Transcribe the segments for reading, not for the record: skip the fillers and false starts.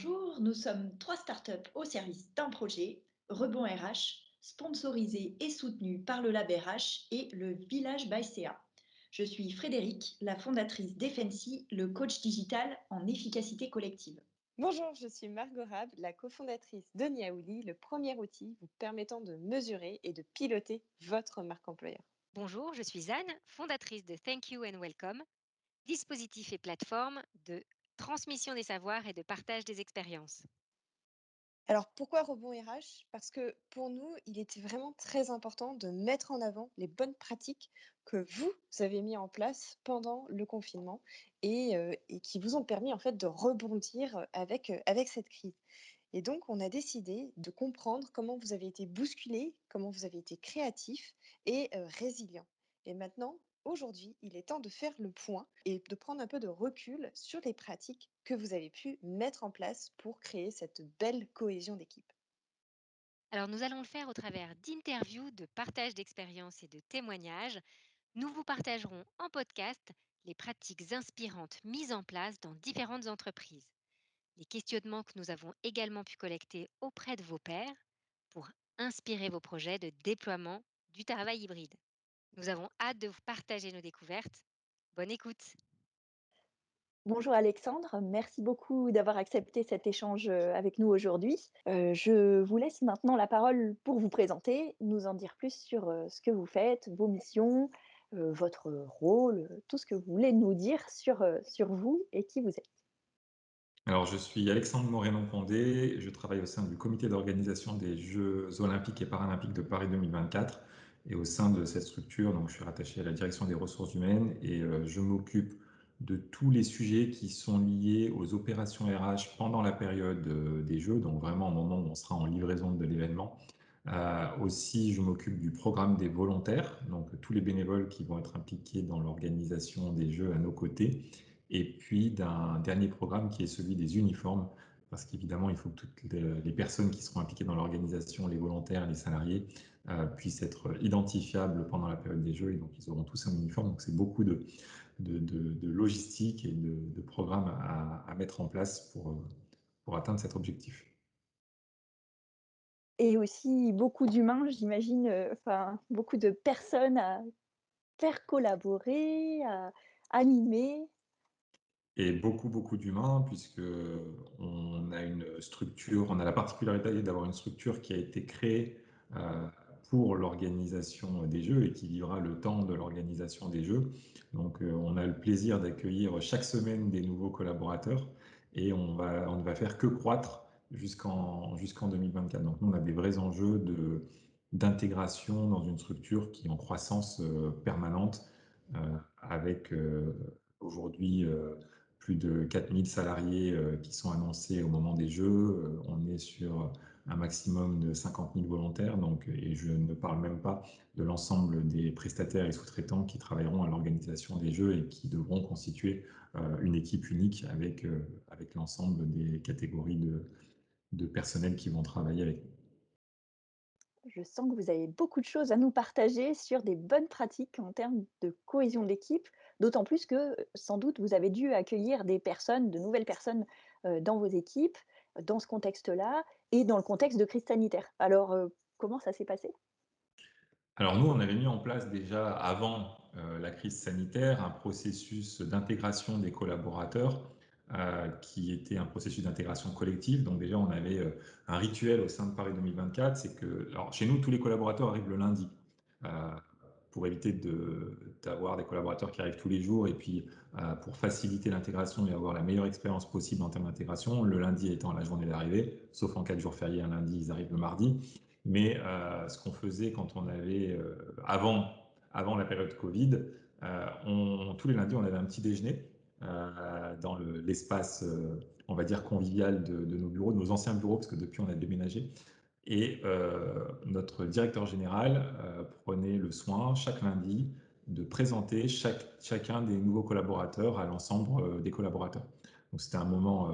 Bonjour, nous sommes trois startups au service d'un projet, Rebond RH, sponsorisé et soutenu par le Lab RH et le Village by CA. Je suis Frédéric, la fondatrice d'Effensi, le coach digital en efficacité collective. Bonjour, je suis Margot Rab, la cofondatrice de Niaouli, le premier outil vous permettant de mesurer et de piloter votre marque employeur. Bonjour, je suis Anne, fondatrice de Thank You and Welcome, dispositif et plateforme de transmission des savoirs et de partage des expériences. Alors pourquoi Rebond RH? Parce que pour nous, il était vraiment très important de mettre en avant les bonnes pratiques que vous avez mis en place pendant le confinement et qui vous ont permis en fait de rebondir avec cette crise. Et donc, on a décidé de comprendre comment vous avez été bousculé, comment vous avez été créatif et résilient. Et maintenant, aujourd'hui, il est temps de faire le point et de prendre un peu de recul sur les pratiques que vous avez pu mettre en place pour créer cette belle cohésion d'équipe. Alors nous allons le faire au travers d'interviews, de partage d'expériences et de témoignages. Nous vous partagerons en podcast les pratiques inspirantes mises en place dans différentes entreprises, les questionnements que nous avons également pu collecter auprès de vos pairs pour inspirer vos projets de déploiement du travail hybride. Nous avons hâte de vous partager nos découvertes. Bonne écoute! Bonjour Alexandre, merci beaucoup d'avoir accepté cet échange avec nous aujourd'hui. Je vous laisse maintenant la parole pour vous présenter, nous en dire plus sur ce que vous faites, vos missions, votre rôle, tout ce que vous voulez nous dire sur vous et qui vous êtes. Alors, je suis Alexandre Moreno-Condé, je travaille au sein du comité d'organisation des Jeux olympiques et paralympiques de Paris 2024. Et au sein de cette structure, donc, je suis rattaché à la direction des ressources humaines et je m'occupe de tous les sujets qui sont liés aux opérations RH pendant la période des Jeux, donc vraiment au moment où on sera en livraison de l'événement. Aussi, je m'occupe du programme des volontaires, donc tous les bénévoles qui vont être impliqués dans l'organisation des Jeux à nos côtés et puis d'un dernier programme qui est celui des uniformes, parce qu'évidemment, il faut que toutes les personnes qui seront impliquées dans l'organisation, les volontaires, les salariés, puissent être identifiables pendant la période des Jeux, et donc ils auront tous un uniforme. Donc c'est beaucoup de logistique et de programmes à mettre en place pour atteindre cet objectif. Et aussi beaucoup d'humains, j'imagine, enfin beaucoup de personnes à faire collaborer, à animer. Et beaucoup d'humains, puisque on a une structure, on a la particularité d'avoir une structure qui a été créée euh, pour l'organisation des Jeux et qui vivra le temps de l'organisation des Jeux. Donc, on a le plaisir d'accueillir chaque semaine des nouveaux collaborateurs et on ne va faire que croître jusqu'en 2024. Donc, nous, on a des vrais enjeux d'intégration dans une structure qui est en croissance permanente avec aujourd'hui plus de 4000 salariés qui sont annoncés au moment des Jeux. On est sur un maximum de 50 000 volontaires, donc, et je ne parle même pas de l'ensemble des prestataires et sous-traitants qui travailleront à l'organisation des Jeux et qui devront constituer une équipe unique avec l'ensemble des catégories de personnel qui vont travailler avec nous. Je sens que vous avez beaucoup de choses à nous partager sur des bonnes pratiques en termes de cohésion d'équipe, d'autant plus que sans doute vous avez dû accueillir des personnes, de nouvelles personnes dans vos équipes, dans ce contexte-là et dans le contexte de crise sanitaire. Alors, comment ça s'est passé? Alors nous, on avait mis en place déjà avant la crise sanitaire un processus d'intégration des collaborateurs qui était un processus d'intégration collective. Donc déjà, on avait un rituel au sein de Paris 2024, c'est que alors, chez nous, tous les collaborateurs arrivent le lundi euh, pour éviter d'avoir des collaborateurs qui arrivent tous les jours et puis pour faciliter l'intégration et avoir la meilleure expérience possible en termes d'intégration, le lundi étant la journée d'arrivée, sauf en cas de jour férié, un lundi, ils arrivent le mardi. Mais ce qu'on faisait quand on avait, avant la période Covid, tous les lundis, on avait un petit déjeuner dans l'espace, on va dire, convivial de nos bureaux, de nos anciens bureaux, parce que depuis, on a déménagé. Et notre directeur général prenait le soin, chaque lundi, de présenter chacun des nouveaux collaborateurs à l'ensemble des collaborateurs. Donc c'était un moment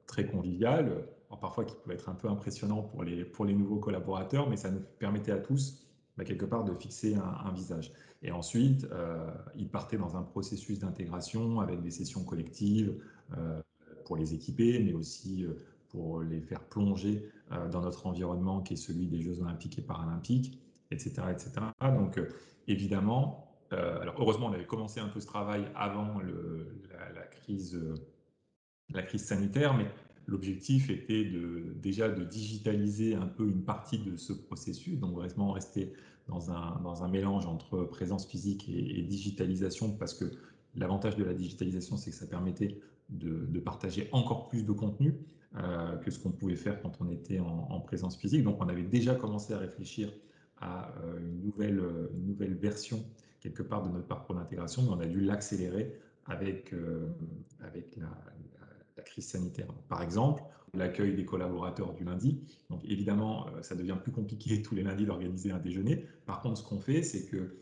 très convivial, alors parfois qui pouvait être un peu impressionnant pour les nouveaux collaborateurs, mais ça nous permettait à tous, quelque part, de fixer un visage. Et ensuite, ils partaient dans un processus d'intégration avec des sessions collectives pour les équiper, mais aussi pour les faire plonger dans notre environnement qui est celui des Jeux Olympiques et Paralympiques, etc., etc. Donc évidemment, alors heureusement on avait commencé un peu ce travail avant la crise sanitaire, mais l'objectif était déjà de digitaliser un peu une partie de ce processus, donc vraiment rester dans un mélange entre présence physique et digitalisation, parce que l'avantage de la digitalisation, c'est que ça permettait de partager encore plus de contenu que ce qu'on pouvait faire quand on était en présence physique. Donc on avait déjà commencé à réfléchir à une nouvelle version quelque part de notre parcours d'intégration, mais on a dû l'accélérer avec la crise sanitaire. Par exemple, l'accueil des collaborateurs du lundi. Donc évidemment, ça devient plus compliqué tous les lundis d'organiser un déjeuner. Par contre, ce qu'on fait, c'est que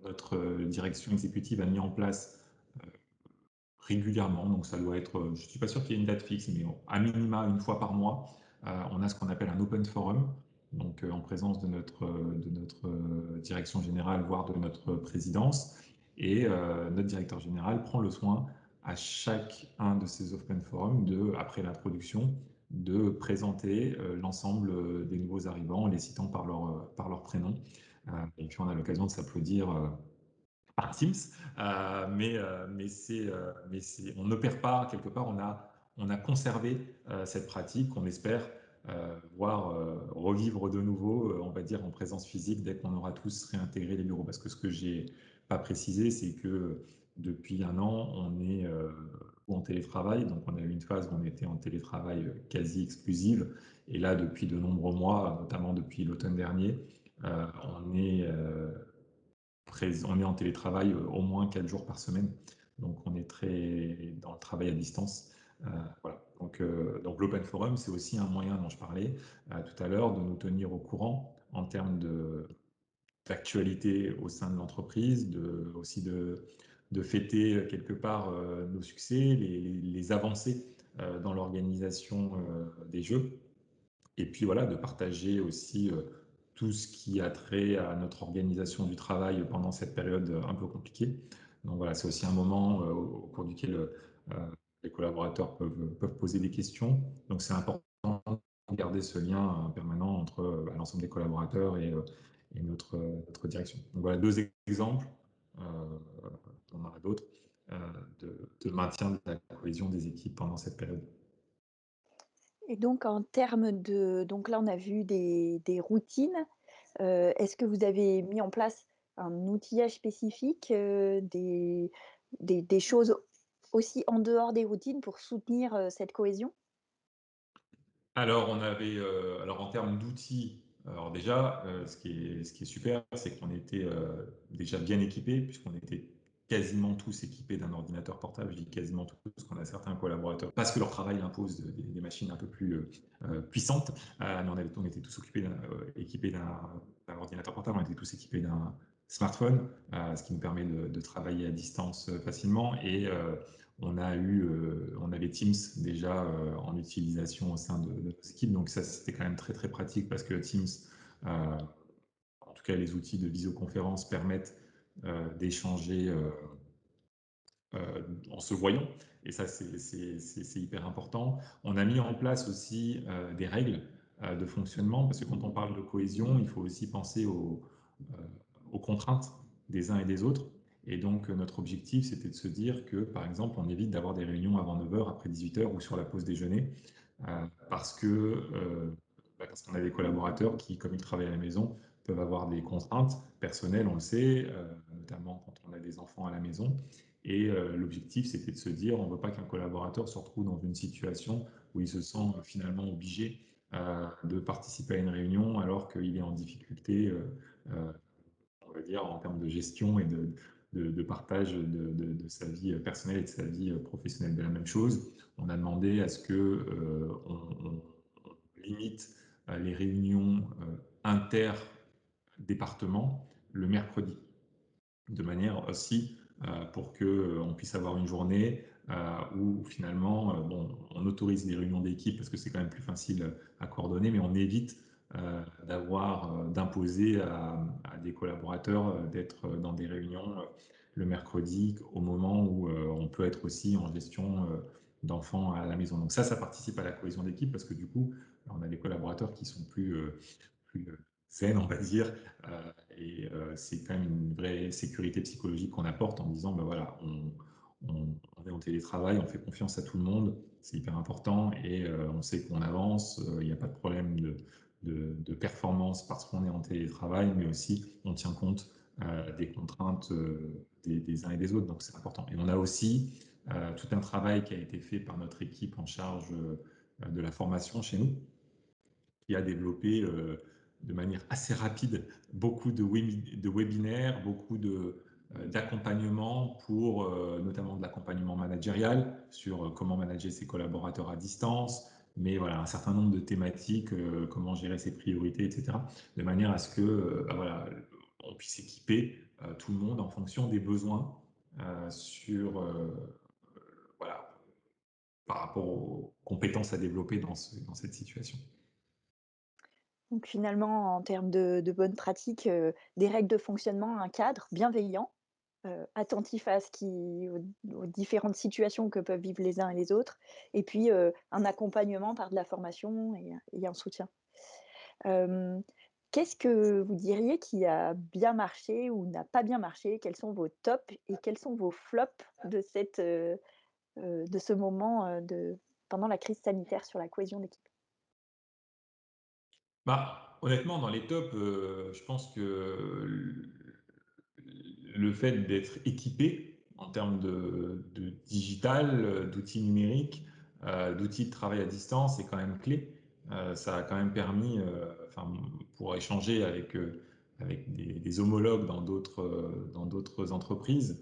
notre direction exécutive a mis en place régulièrement, donc ça doit être, je ne suis pas sûr qu'il y ait une date fixe, mais à minima une fois par mois, on a ce qu'on appelle un open forum, donc en présence de notre direction générale, voire de notre présidence, et notre directeur général prend le soin à chaque un de ces open forums, après l'introduction, de présenter l'ensemble des nouveaux arrivants en les citant par leur prénom. Et puis on a l'occasion de s'applaudir par Teams, on n'opère pas quelque part, on a conservé cette pratique qu'on espère voir revivre de nouveau, on va dire en présence physique dès qu'on aura tous réintégré les bureaux. Parce que ce que j'ai pas précisé, c'est que depuis un an, on est en télétravail, donc on a eu une phase où on était en télétravail quasi exclusive, et là depuis de nombreux mois, notamment depuis l'automne dernier, on est on est en télétravail au moins 4 jours par semaine. Donc, on est très dans le travail à distance. Voilà. Donc l'Open Forum, c'est aussi un moyen dont je parlais tout à l'heure de nous tenir au courant en termes d'actualité au sein de l'entreprise, aussi de fêter quelque part nos succès, les avancées dans l'organisation des Jeux. Et puis voilà, de partager aussi tout ce qui a trait à notre organisation du travail pendant cette période un peu compliquée. Donc voilà, c'est aussi un moment au cours duquel les collaborateurs peuvent poser des questions. Donc c'est important de garder ce lien permanent entre l'ensemble des collaborateurs et notre direction. Donc voilà deux exemples, on en aura d'autres, de maintien de la cohésion des équipes pendant cette période. Et donc en termes de donc là, on a vu des routines. Est-ce que vous avez mis en place un outillage spécifique, des choses aussi en dehors des routines pour soutenir, cette cohésion? Alors, alors en termes d'outils, alors déjà, ce qui est super, c'est qu'on était déjà bien équipés, puisqu'on était quasiment tous équipés d'un ordinateur portable. Je dis quasiment tous, parce qu'on a certains collaborateurs, parce que leur travail impose des machines un peu plus puissantes. Mais on était tous équipés d'un ordinateur portable, on était tous équipés d'un smartphone, ce qui nous permet de travailler à distance facilement. Et on avait Teams déjà en utilisation au sein de nos équipes, donc ça c'était quand même très très pratique parce que Teams, euh, en tout cas les outils de visioconférence permettent d'échanger en se voyant, et ça c'est hyper important. On a mis en place aussi des règles de fonctionnement, parce que quand on parle de cohésion, il faut aussi penser aux contraintes des uns et des autres. Et donc notre objectif, c'était de se dire que, par exemple, on évite d'avoir des réunions avant 9 heures, après 18 heures ou sur la pause déjeuner, parce qu'on a des collaborateurs qui, comme ils travaillent à la maison, peuvent avoir des contraintes personnelles, on le sait, notamment quand on a des enfants à la maison. Et l'objectif, c'était de se dire, on ne veut pas qu'un collaborateur se retrouve dans une situation où il se sent finalement obligé de participer à une réunion alors qu'il est en difficulté, on va dire, en termes de gestion et de partage de sa vie personnelle et de sa vie professionnelle. De la même chose, on a demandé à ce que on limite les réunions inter-départements le mercredi, de manière aussi pour qu'on puisse avoir une journée où finalement, bon, on autorise les réunions d'équipe parce que c'est quand même plus facile à coordonner, mais on évite d'imposer à des collaborateurs d'être dans des réunions le mercredi au moment où on peut être aussi en gestion d'enfants à la maison. Donc ça participe à la cohésion d'équipe parce que du coup, on a des collaborateurs qui sont plus zen, on va dire, c'est quand même une vraie sécurité psychologique qu'on apporte en disant, ben voilà, on est en télétravail, on fait confiance à tout le monde, c'est hyper important et on sait qu'on avance, il n'y a pas de problème de performance parce qu'on est en télétravail, mais aussi on tient compte des contraintes des uns et des autres, donc c'est important. Et on a aussi tout un travail qui a été fait par notre équipe en charge de la formation chez nous, qui a développé de manière assez rapide beaucoup de webinaires, beaucoup d'accompagnement pour notamment de l'accompagnement managérial sur comment manager ses collaborateurs à distance, mais voilà, un certain nombre de thématiques, comment gérer ses priorités, etc., de manière à ce que voilà, on puisse équiper tout le monde en fonction des besoins voilà, par rapport aux compétences à développer dans cette situation. Donc finalement, en termes de bonnes pratiques, des règles de fonctionnement, un cadre bienveillant, attentif à aux différentes situations que peuvent vivre les uns et les autres et puis, un accompagnement par de la formation et un soutien. Hem, Qu'est-ce que vous diriez qui a bien marché ou n'a pas bien marché? Quels sont vos tops et quels sont vos flops de ce moment, pendant la crise sanitaire sur la cohésion d'équipe? Bah, honnêtement, dans les tops, je pense que le fait d'être équipé en termes de digital, d'outils numériques, d'outils de travail à distance est quand même clé. Ça a quand même permis, enfin, pour échanger avec des homologues dans d'autres entreprises,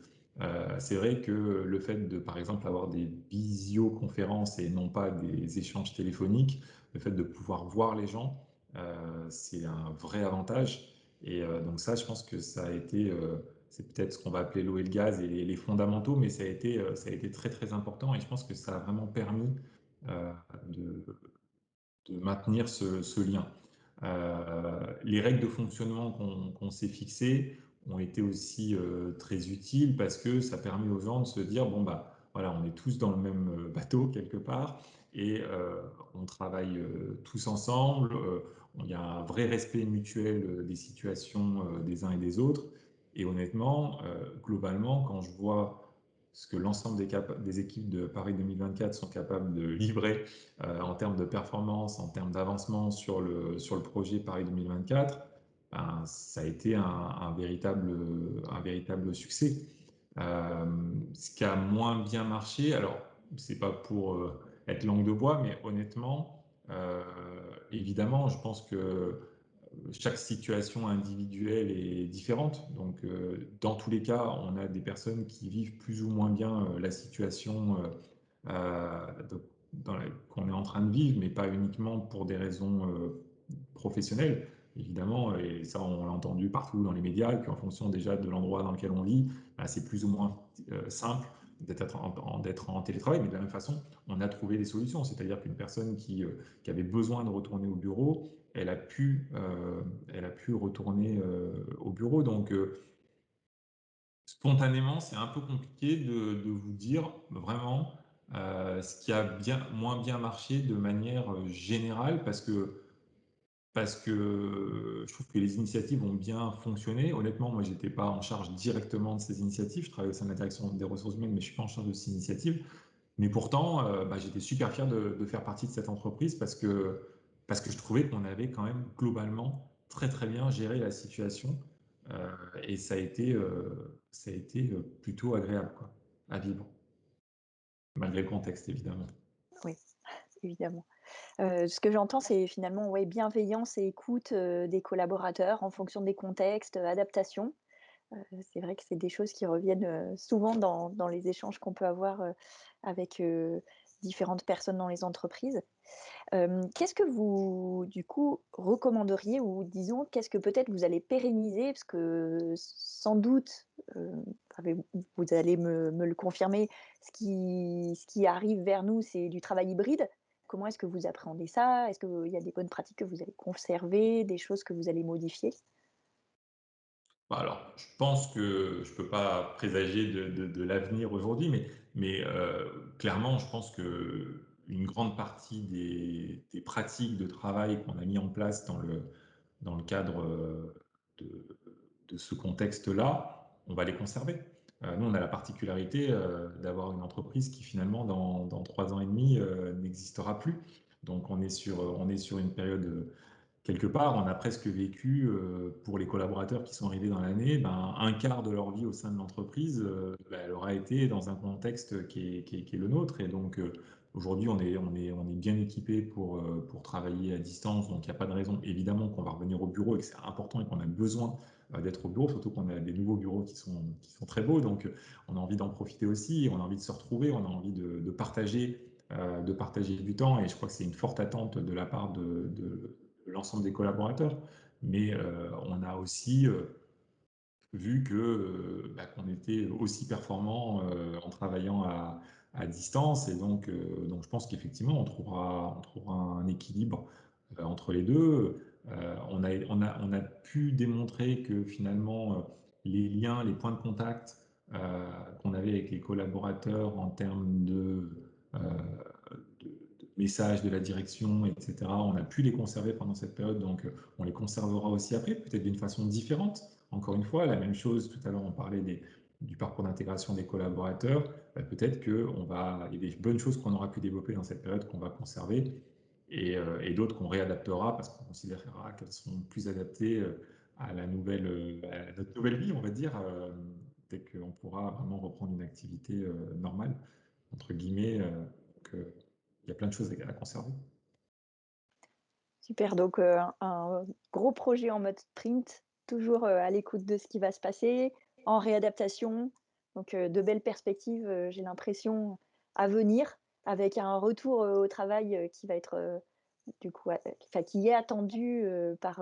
c'est vrai que le fait de, par exemple, avoir des visioconférences et non pas des échanges téléphoniques, le fait de pouvoir voir les gens, c'est un vrai avantage. Et donc ça, je pense que ça a été, c'est peut-être ce qu'on va appeler l'eau et le gaz et les fondamentaux, mais ça a été très très important et je pense que ça a vraiment permis euh, de, de maintenir ce lien. Les règles de fonctionnement qu'on s'est fixées ont été aussi très utiles parce que ça permet aux gens de se dire, bon bah voilà, on est tous dans le même bateau quelque part et on travaille tous ensemble, il y a un vrai respect mutuel des situations des uns et des autres. Et honnêtement, globalement, quand je vois ce que l'ensemble des équipes de Paris 2024 sont capables de livrer en termes de performance, en termes d'avancement sur le projet Paris 2024, ben, ça a été un véritable succès. Ce qui a moins bien marché, alors c'est pas pour être langue de bois, mais honnêtement, évidemment, je pense que chaque situation individuelle est différente. Donc, dans tous les cas, on a des personnes qui vivent plus ou moins bien la situation qu'on est en train de vivre, mais pas uniquement pour des raisons professionnelles, évidemment, et ça on l'a entendu partout dans les médias, et puis en fonction déjà de l'endroit dans lequel on vit, bah, c'est plus ou moins simple d'être en télétravail, mais de la même façon, on a trouvé des solutions, c'est-à-dire qu'une personne qui avait besoin de retourner au bureau, elle a pu retourner au bureau. Donc, spontanément, c'est un peu compliqué de vous dire vraiment ce qui a moins bien marché de manière générale parce que je trouve que les initiatives ont bien fonctionné. Honnêtement, moi, j'étais pas en charge directement de ces initiatives. Je travaille au sein de la direction des ressources humaines, mais je suis pas en charge de ces initiatives. Mais pourtant, bah, j'étais super fier de faire partie de cette entreprise parce que je trouvais qu'on avait quand même globalement très très bien géré la situation et ça a été plutôt agréable quoi, à vivre, malgré le contexte évidemment. Oui, évidemment. Ce que j'entends, c'est finalement, ouais, bienveillance et écoute, des collaborateurs en fonction des contextes, adaptation. C'est vrai que c'est des choses qui reviennent, souvent dans les échanges qu'on peut avoir, avec, différentes personnes dans les entreprises. Qu'est-ce que vous, du coup, recommanderiez ou disons, qu'est-ce que peut-être vous allez pérenniser? Parce que sans doute, enfin, vous allez me le confirmer, ce qui arrive vers nous, c'est du travail hybride. Comment est-ce que vous appréhendez ça? Est-ce qu'il y a des bonnes pratiques que vous allez conserver, des choses que vous allez modifier? Bah, alors, je pense que je peux pas présager de l'avenir aujourd'hui, mais clairement, je pense que une grande partie des pratiques de travail qu'on a mis en place dans le cadre de, de ce contexte-là, on va les conserver. Nous, on a la particularité d'avoir une entreprise qui finalement, dans 3 ans et demi, n'existera plus. Donc, on est sur une période quelque part, on a presque vécu, pour les collaborateurs qui sont arrivés dans l'année, ben, un quart de leur vie au sein de l'entreprise, ben, elle aura été dans un contexte qui est le nôtre. Et donc, aujourd'hui, on est bien équipé pour travailler à distance. Donc, il n'y a pas de raison, évidemment, qu'on va revenir au bureau et que c'est important et qu'on a besoin d'être au bureau, surtout qu'on a des nouveaux bureaux qui sont très beaux. Donc, on a envie d'en profiter aussi, on a envie de se retrouver, on a envie de partager du temps. Et je crois que c'est une forte attente de la part de l'ensemble des collaborateurs. Mais on a aussi vu que bah, qu'on était aussi performant en travaillant à distance. Et donc je pense qu'effectivement, on trouvera un équilibre entre les deux. On a pu démontrer que finalement, les liens, les points de contact qu'on avait avec les collaborateurs en termes euh, de messages de la direction, etc., on a pu les conserver pendant cette période. Donc, on les conservera aussi après, peut-être d'une façon différente. Encore une fois, la même chose, tout à l'heure, on parlait du parcours d'intégration des collaborateurs. Peut-être qu'il y a des bonnes choses qu'on aura pu développer dans cette période qu'on va conserver et d'autres qu'on réadaptera parce qu'on considérera qu'elles sont plus adaptées à notre nouvelle vie, on va dire, dès qu'on pourra vraiment reprendre une activité normale, entre guillemets. Il y a plein de choses à conserver. Super, donc un gros projet en mode sprint, toujours à l'écoute de ce qui va se passer, en réadaptation, donc de belles perspectives, j'ai l'impression, à venir, avec un retour au travail qui va être du coup, qui est attendu par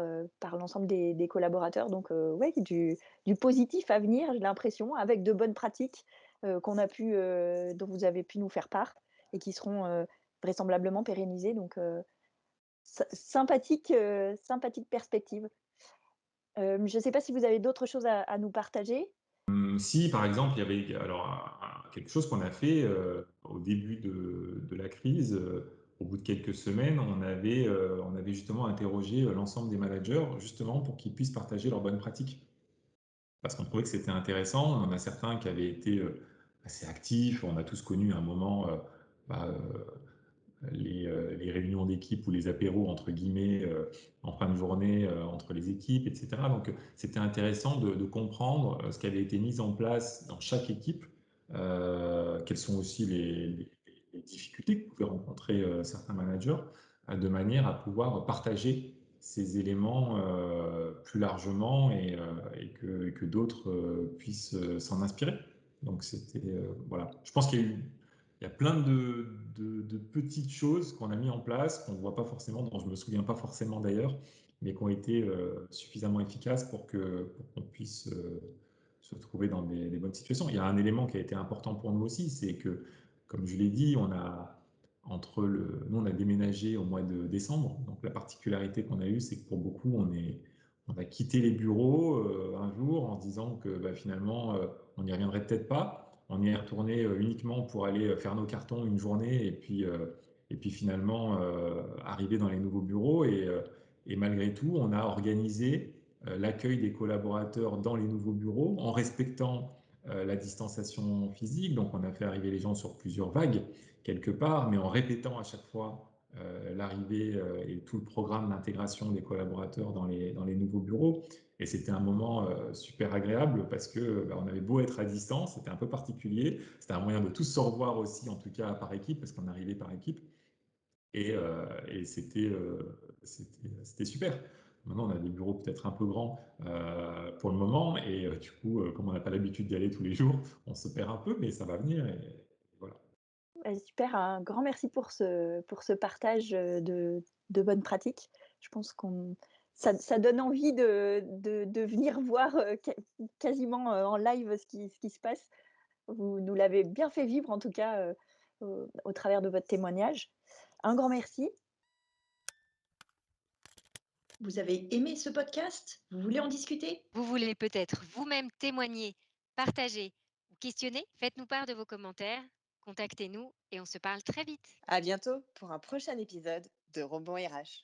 l'ensemble des collaborateurs. Donc, ouais, du positif à venir, j'ai l'impression, avec de bonnes pratiques dont vous avez pu nous faire part et qui seront vraisemblablement pérennisées. Donc, sympathique perspective. Je ne sais pas si vous avez d'autres choses à nous partager. Si, par exemple, il y avait alors quelque chose qu'on a fait au début de la crise, au bout de quelques semaines, on avait justement interrogé l'ensemble des managers, justement pour qu'ils puissent partager leurs bonnes pratiques. Parce qu'on trouvait que c'était intéressant. On en a certains qui avaient été assez actifs. On a tous connu un moment, bah, les réunions d'équipe ou les apéros, entre guillemets, en fin de journée, entre les équipes, etc. Donc, c'était intéressant de comprendre ce qui avait été mis en place dans chaque équipe, quelles sont aussi les difficultés que pouvaient rencontrer certains managers, de manière à pouvoir partager ces éléments plus largement et que d'autres puissent s'en inspirer. Donc, voilà. Je pense qu'il y a plein de petites choses qu'on a mis en place, qu'on ne voit pas forcément, dont je ne me souviens pas forcément d'ailleurs, mais qui ont été suffisamment efficaces pour qu'on puisse se trouver dans des bonnes situations. Il y a un élément qui a été important pour nous aussi, c'est que, comme je l'ai dit, nous, on a déménagé au mois de décembre. Donc, la particularité qu'on a eue, c'est que pour beaucoup, on a quitté les bureaux un jour en se disant que bah, finalement, on n'y reviendrait peut-être pas. On y est retourné uniquement pour aller faire nos cartons une journée et puis finalement arriver dans les nouveaux bureaux. Et malgré tout, on a organisé l'accueil des collaborateurs dans les nouveaux bureaux en respectant la distanciation physique. Donc on a fait arriver les gens sur plusieurs vagues quelque part, mais en répétant à chaque fois l'arrivée et tout le programme d'intégration des collaborateurs dans les nouveaux bureaux. Et c'était un moment super agréable parce que bah, on avait beau être à distance, c'était un peu particulier. C'était un moyen de tous se revoir aussi, en tout cas par équipe, parce qu'on arrivait par équipe. Et c'était super. Maintenant, on a des bureaux peut-être un peu grands pour le moment. Et du coup, comme on n'a pas l'habitude d'y aller tous les jours, on se perd un peu, mais ça va venir. Et voilà. Super, un grand merci pour ce partage de bonnes pratiques. Je pense ça donne envie de venir voir quasiment en live ce qui se passe. Vous nous l'avez bien fait vivre, en tout cas, au travers de votre témoignage. Un grand merci. Vous avez aimé ce podcast? Vous voulez en discuter? Vous voulez peut-être vous-même témoigner, partager ou questionner? Faites-nous part de vos commentaires. Contactez-nous et on se parle très vite. À bientôt pour un prochain épisode de Rebond RH.